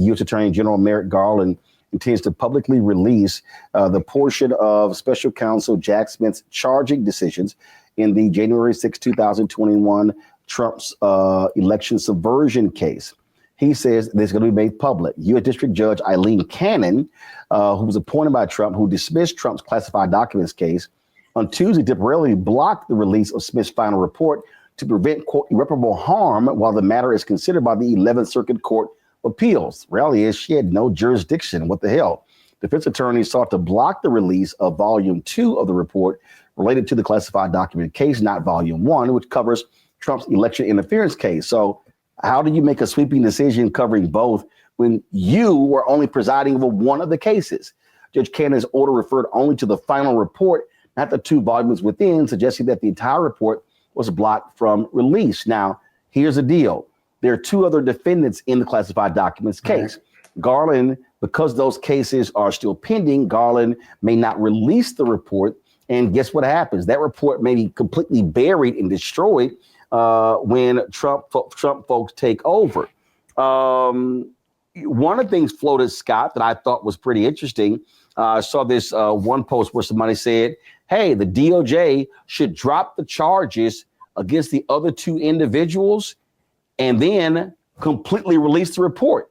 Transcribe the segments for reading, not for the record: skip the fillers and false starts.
U.S. Attorney General Merrick Garland intends to publicly release the portion of Special Counsel Jack Smith's charging decisions in the January 6, 2021 Trump's election subversion case. He says this is going to be made public. U.S. District Judge Aileen Cannon, who was appointed by Trump, who dismissed Trump's classified documents case, on Tuesday temporarily blocked the release of Smith's final report to prevent, quote, irreparable harm while the matter is considered by the 11th Circuit Court of Appeals. The reality is she had no jurisdiction. What the hell? Defense attorneys sought to block the release of Volume 2 of the report related to the classified document case, not Volume 1, which covers Trump's election interference case. So how do you make a sweeping decision covering both when you were only presiding over one of the cases? Judge Cannon's order referred only to the final report, not the 2 volumes within, suggesting that the entire report was blocked from release. Now, here's the deal. There are 2 other defendants in the classified documents case. Right. Garland, because those cases are still pending, Garland may not release the report. And guess what happens? That report may be completely buried and destroyed when Trump folks take over. One of the things floated, Scott, that I thought was pretty interesting. I saw this one post where somebody said, hey, the DOJ should drop the charges against the other 2 individuals and then completely release the report.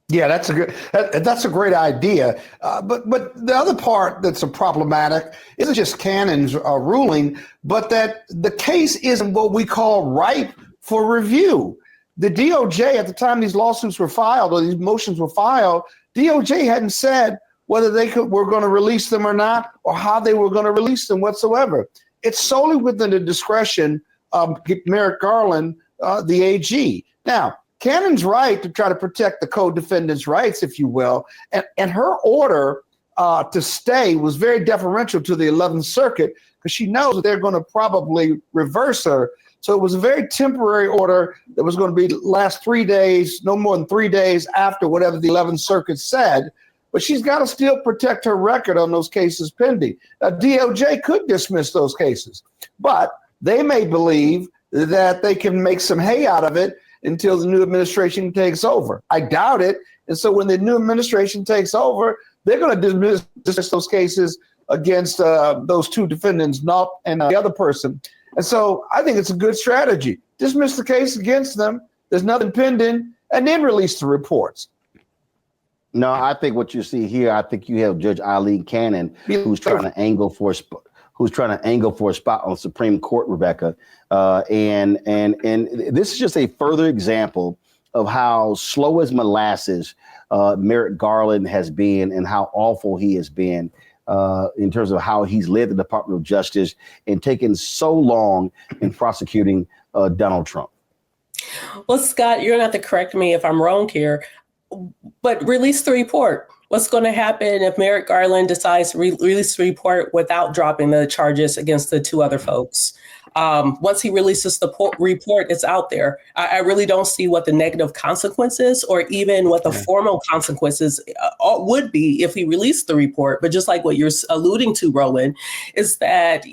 Yeah, that's a great idea. But the other part that's problematic isn't just Cannon's ruling, but that the case isn't what we call ripe for review. The DOJ, at the time these lawsuits were filed or these motions were filed, DOJ hadn't said whether were going to release them or not, or how they were going to release them whatsoever. It's solely within the discretion of Merrick Garland, the AG. Now, Cannon's right to try to protect the co-defendants' rights, if you will, and her order to stay was very deferential to the 11th Circuit because she knows that they're going to probably reverse her. So it was a very temporary order that was going to last 3 days, no more than 3 days after whatever the 11th Circuit said. But she's got to still protect her record on those cases pending. Now, DOJ could dismiss those cases, but they may believe that they can make some hay out of it until the new administration takes over. I doubt it. And so when the new administration takes over, they're going to dismiss those cases against those 2 defendants, not and the other person. And so I think it's a good strategy. Dismiss the case against them. There's nothing pending, and then release the reports. No, I think what you see here, I think you have Judge Aileen Cannon, who's trying to angle for a spot on the Supreme Court, Rebecca. And this is just a further example of how slow as molasses Merrick Garland has been and how awful he has been in terms of how he's led the Department of Justice and taken so long in prosecuting Donald Trump. Well, Scott, you're going to have to correct me if I'm wrong here, but release the report. What's going to happen if Merrick Garland decides to release the report without dropping the charges against the 2 other folks? Once he releases the report, it's out there. I really don't see what the negative consequences or even what the formal consequences would be if he released the report. But just like what you're alluding to, Roland, is that,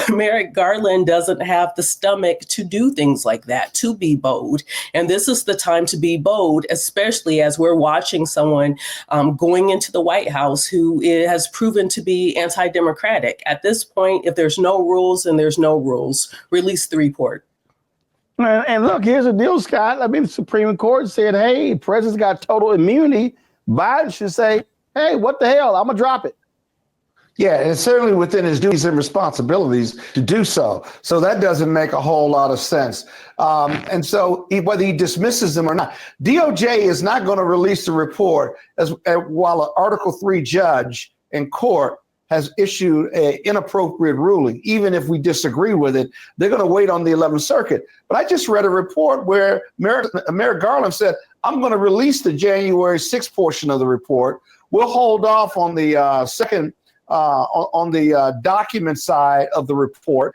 Merrick Garland doesn't have the stomach to do things like that, to be bold. And this is the time to be bold, especially as we're watching someone going into the White House who has proven to be anti-democratic. At this point, if there's no rules, and there's no rules. Release the report. And look, here's the deal, Scott. I mean, the Supreme Court said, hey, president's got total immunity. Biden should say, hey, what the hell? I'm going to drop it. Yeah, and it's certainly within his duties and responsibilities to do so. So that doesn't make a whole lot of sense. And so whether he dismisses them or not, DOJ is not going to release the report while an Article 3 judge in court has issued an inappropriate ruling. Even if we disagree with it, they're going to wait on the 11th Circuit. But I just read a report where Merrick Garland said, I'm going to release the January 6th portion of the report. We'll hold off on the second, on the document side of the report,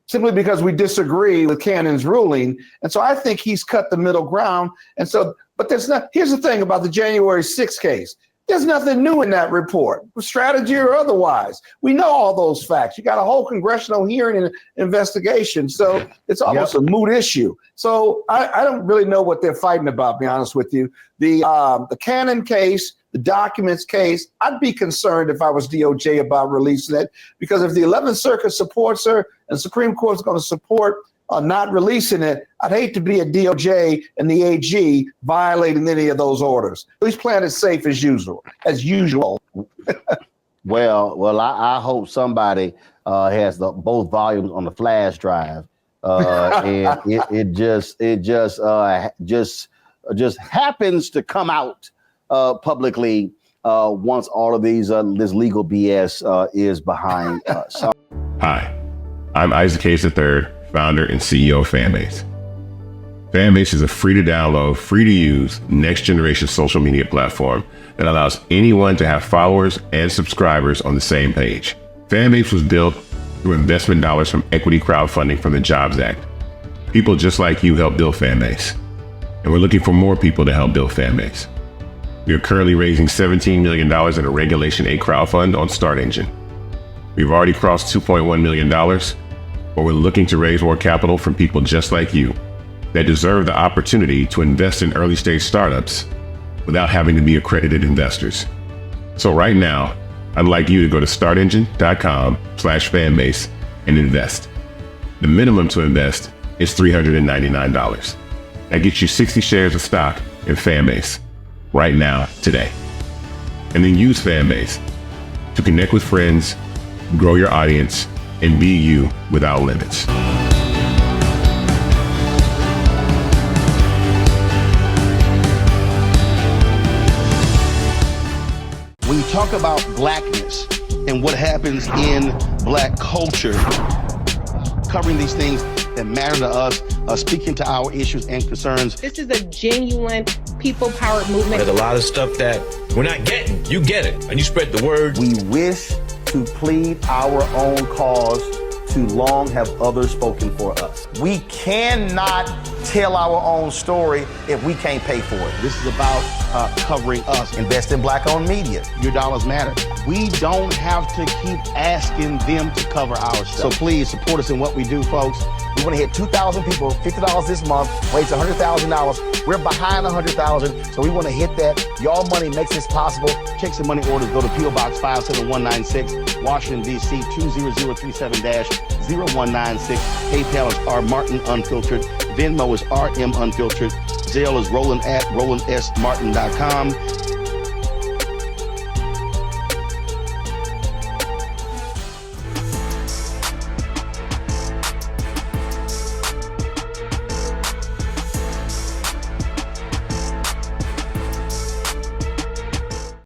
simply because we disagree with Cannon's ruling. And so I think he's cut the middle ground. And so, but there's not, here's the thing about the January 6th case. There's nothing new in that report, strategy or otherwise. We know all those facts. You got a whole congressional hearing and investigation. So it's almost a moot issue. So I don't really know what they're fighting about, to be honest with you. The Cannon case, the documents case, I'd be concerned if I was DOJ about releasing it, because if the 11th Circuit supports her and Supreme Court is going to support not releasing it, I'd hate to be a DOJ and the AG violating any of those orders. Please playing it safe as usual. Well, I hope somebody has both volumes on the flash drive, and it just happens to come out publicly once all of these this legal BS is behind us. Hi, I'm Isaac Hayes III, founder and CEO of Fanbase. Fanbase is a free-to-download, free-to-use, next-generation social media platform that allows anyone to have followers and subscribers on the same page. Fanbase was built through investment dollars from equity crowdfunding from the Jobs Act. People just like you help build Fanbase, and we're looking for more people to help build Fanbase. We are currently raising $17 million in a Regulation A crowdfund on Start Engine. We've already crossed $2.1 million, but we're looking to raise more capital from people just like you that deserve the opportunity to invest in early stage startups without having to be accredited investors. So right now, I'd like you to go to startengine.com/fanbase and invest. The minimum to invest is $399. That gets you 60 shares of stock in Fanbase right now, today. And then use Fanbase to connect with friends, grow your audience, and be you without limits. When you talk about blackness and what happens in black culture, covering these things that matter to us, speaking to our issues and concerns. This is a genuine people-powered movement. There's a lot of stuff that we're not getting. You get it, and you spread the word. We wish to plead our own cause. Too long have others spoken for us. We cannot tell our own story if we can't pay for it. This is about covering us. Invest in black-owned media. Your dollars matter. We don't have to keep asking them to cover our stuff. So please support us in what we do, folks. We want to hit 2,000 people, $50 this month, raise $100,000. We're behind 100,000, so we want to hit that. Y'all money makes this possible. Checks and money orders go to P.O. Box 57196, Washington, D.C. 20036-0196. PayPal is R Martin Unfiltered. Venmo is RM Unfiltered. Zelle is Roland at RolandSMartin.com.